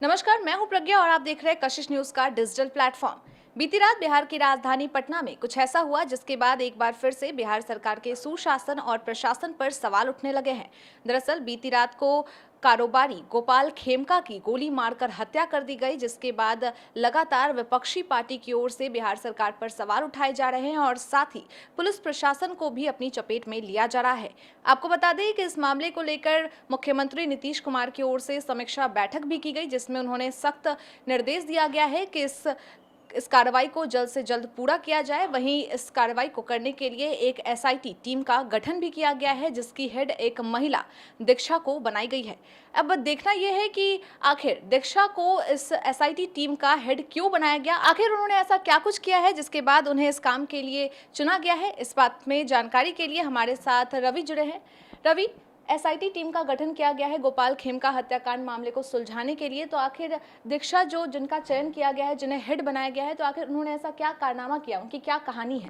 नमस्कार, मैं हूं प्रज्ञा और आप देख रहे हैं कशिश न्यूज का डिजिटल प्लेटफॉर्म। बीती रात बिहार की राजधानी पटना में कुछ ऐसा हुआ जिसके बाद एक बार फिर से बिहार सरकार के सुशासन और प्रशासन पर सवाल उठने लगे हैं। दरअसल बीती रात को कारोबारी गोपाल खेमका की गोली मारकर हत्या कर दी गई, जिसके बाद लगातार विपक्षी पार्टी की ओर से बिहार सरकार पर सवाल उठाए जा रहे हैं और साथ ही पुलिस प्रशासन को भी अपनी चपेट में लिया जा रहा है। आपको बता दें कि इस मामले को लेकर मुख्यमंत्री नीतीश कुमार की ओर से समीक्षा बैठक भी की गई, जिसमें उन्होंने सख्त निर्देश दिया गया है कि इस कार्रवाई को जल्द से जल्द पूरा किया जाए। वहीं इस कार्रवाई को करने के लिए एक एसआईटी टीम का गठन भी किया गया है, जिसकी हेड एक महिला दीक्षा को बनाई गई है। अब देखना यह है कि आखिर दीक्षा को इस एसआईटी टीम का हेड क्यों बनाया गया, आखिर उन्होंने ऐसा क्या कुछ किया है जिसके बाद उन्हें इस काम के लिए चुना गया है। इस बात में जानकारी के लिए हमारे साथ रवि जुड़े हैं। रवि, एसआईटी टीम का गठन किया गया है गोपाल खेमका हत्याकांड मामले को सुलझाने के लिए, तो आखिर दीक्षा जिनका चयन किया गया है, जिन्हें हेड बनाया गया है, तो आखिर उन्होंने ऐसा क्या कारनामा किया, उनकी क्या कहानी है?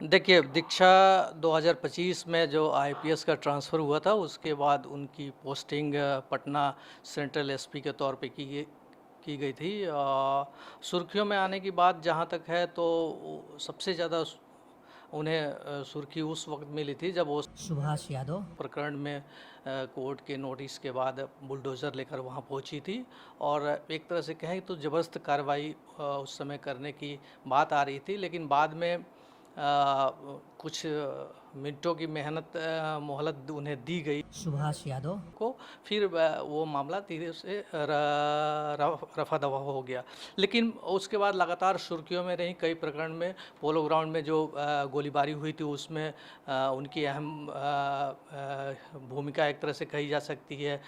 देखिए, दीक्षा 2025 में जो आईपीएस का ट्रांसफ़र हुआ था, उसके बाद उनकी पोस्टिंग पटना सेंट्रल एसपी के तौर पे की गई थी। सुर्खियों में आने की बात जहाँ तक है, तो सबसे ज़्यादा उन्हें सुर्खी उस वक्त मिली थी जब वो सुभाष यादव प्रकरण में कोर्ट के नोटिस के बाद बुलडोज़र लेकर वहाँ पहुँची थी और एक तरह से कहें तो ज़बरदस्त कार्रवाई उस समय करने की बात आ रही थी। लेकिन बाद में कुछ मिनटों की मोहलत उन्हें दी गई सुभाष यादव को, फिर वो मामला धीरे से रफा दफा हो गया। लेकिन उसके बाद लगातार सुर्खियों में रही कई प्रकरण में। पोलो ग्राउंड में जो गोलीबारी हुई थी, उसमें उनकी अहम भूमिका एक तरह से कही जा सकती है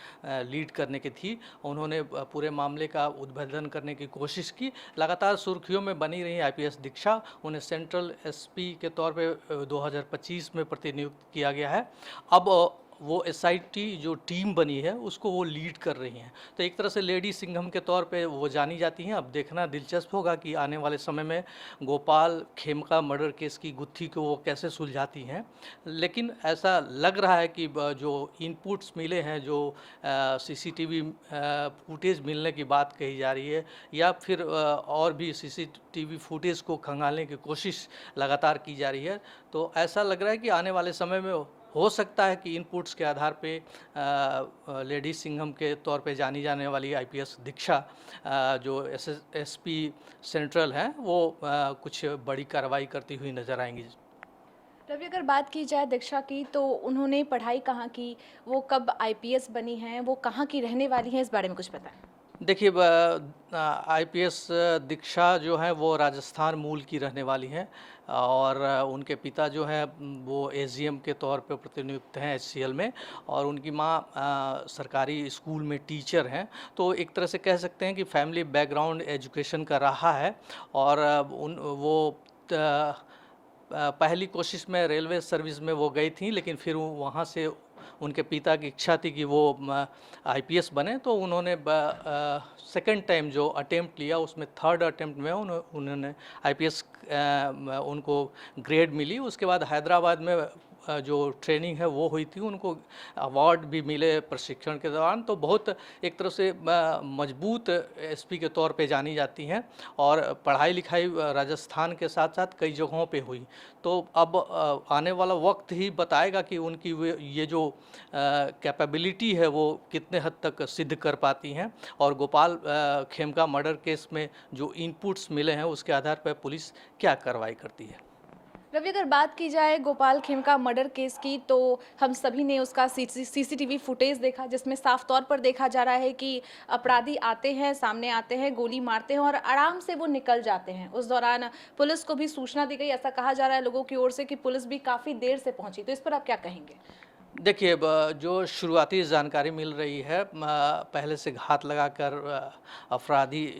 लीड करने की थी। उन्होंने पूरे मामले का उद्भेदन करने की कोशिश की। लगातार सुर्खियों में बनी रही आईपीएस दीक्षा, उन्हें सेंट्रल एसपी के तौर पे 2025 में प्रतिनियुक्त किया गया है। अब वो एसआईटी जो टीम बनी है उसको वो लीड कर रही हैं, तो एक तरह से लेडी सिंघम के तौर पे वो जानी जाती हैं। अब देखना दिलचस्प होगा कि आने वाले समय में गोपाल खेमका मर्डर केस की गुत्थी को वो कैसे सुलझाती हैं। लेकिन ऐसा लग रहा है कि जो इनपुट्स मिले हैं, जो सीसीटीवी फुटेज मिलने की बात कही जा रही है, या फिर और भी सीसीटीवी फुटेज को खंगालने की कोशिश लगातार की जा रही है, तो ऐसा लग रहा है कि आने वाले समय में हो सकता है कि इनपुट्स के आधार पे लेडी सिंघम के तौर पे जानी जाने वाली आईपीएस दीक्षा जो एसपी सेंट्रल हैं, वो कुछ बड़ी कार्रवाई करती हुई नज़र आएंगी। रवि, अगर बात की जाए दीक्षा की, तो उन्होंने पढ़ाई कहाँ की, वो कब आईपीएस बनी हैं, वो कहाँ की रहने वाली हैं, इस बारे में कुछ बताएं। देखिए, आईपीएस दीक्षा जो है वो राजस्थान मूल की रहने वाली हैं और उनके पिता जो हैं वो एजीएम के तौर पे प्रतिनियुक्त हैं एचसीएल में, और उनकी माँ सरकारी स्कूल में टीचर हैं। तो एक तरह से कह सकते हैं कि फैमिली बैकग्राउंड एजुकेशन का रहा है। और पहली कोशिश में रेलवे सर्विस में वो गई थी, लेकिन फिर वहाँ से उनके पिता की इच्छा थी कि वो आईपीएस बने, तो उन्होंने सेकंड टाइम जो अटेम्प्ट लिया, उसमें थर्ड अटेम्प्ट में उन्होंने आईपीएस उनको ग्रेड मिली। उसके बाद हैदराबाद में जो ट्रेनिंग है वो हुई थी, उनको अवार्ड भी मिले प्रशिक्षण के दौरान। तो बहुत एक तरह से मजबूत एसपी के तौर पे जानी जाती हैं, और पढ़ाई लिखाई राजस्थान के साथ साथ कई जगहों पे हुई। तो अब आने वाला वक्त ही बताएगा कि उनकी ये जो कैपेबिलिटी है वो कितने हद तक सिद्ध कर पाती हैं। और गोपाल खेमका मर्डर केस में जो इनपुट्स मिले हैं उसके आधार पर पुलिस क्या कार्रवाई करती है। रवि, अगर बात की जाए गोपाल खेमका मर्डर केस की, तो हम सभी ने उसका सीसीटीवी फुटेज देखा, जिसमें साफ तौर पर देखा जा रहा है कि अपराधी आते हैं, सामने आते हैं, गोली मारते हैं और आराम से वो निकल जाते हैं। उस दौरान पुलिस को भी सूचना दी गई, ऐसा कहा जा रहा है लोगों की ओर से कि पुलिस भी काफ़ी देर से पहुंची, तो इस पर आप क्या कहेंगे? देखिए, जो शुरुआती जानकारी मिल रही है, पहले से घात लगाकर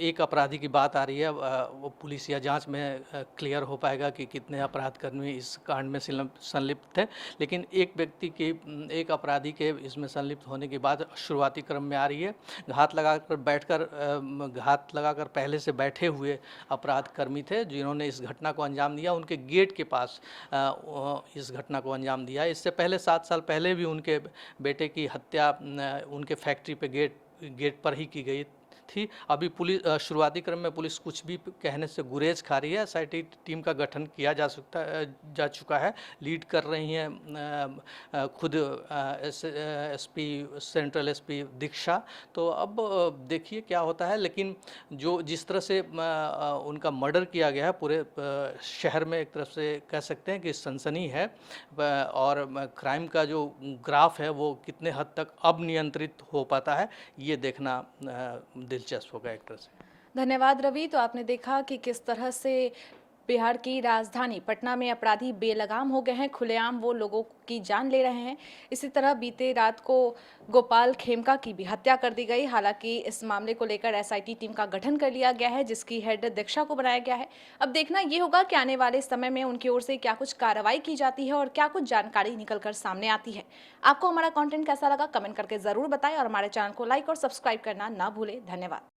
एक अपराधी की बात आ रही है। वो पुलिस या जांच में क्लियर हो पाएगा कि कितने अपराधकर्मी इस कांड में संलिप्त थे। लेकिन एक अपराधी के इसमें संलिप्त होने की बात शुरुआती क्रम में आ रही है। घात लगाकर पहले से बैठे हुए अपराधकर्मी थे जिन्होंने इस घटना को अंजाम दिया। उनके गेट के पास इस घटना को अंजाम दिया। इससे पहले 7 साल पहले भी उनके बेटे की हत्या उनके फैक्ट्री पे गेट पर ही की गई थी। अभी पुलिस शुरुआती क्रम में पुलिस कुछ भी कहने से गुरेज खा रही है। एसआईटी टीम का गठन किया जा चुका है। लीड कर रही हैं खुद एसपी सेंट्रल एसपी दीक्षा। तो अब देखिए क्या होता है, लेकिन जो जिस तरह से उनका मर्डर किया गया है, पूरे शहर में एक तरफ से कह सकते हैं कि सनसनी है और क्राइम का जो ग्राफ है वो कितने हद तक अब नियंत्रित हो पाता है, ये देखना दिलचस्प होगा एक तरह से। धन्यवाद रवि। तो आपने देखा कि किस तरह से बिहार की राजधानी पटना में अपराधी बेलगाम हो गए हैं, खुलेआम वो लोगों की जान ले रहे हैं। इसी तरह बीते रात को गोपाल खेमका की भी हत्या कर दी गई। हालांकि इस मामले को लेकर एसआईटी टीम का गठन कर लिया गया है, जिसकी हेड दीक्षा को बनाया गया है। अब देखना ये होगा कि आने वाले समय में उनकी ओर से क्या कुछ कार्रवाई की जाती है और क्या कुछ जानकारी निकलकर सामने आती है। आपको हमारा कंटेंट कैसा लगा कमेंट करके जरूर बताएं और हमारे चैनल को लाइक और सब्सक्राइब करना ना भूलें। धन्यवाद।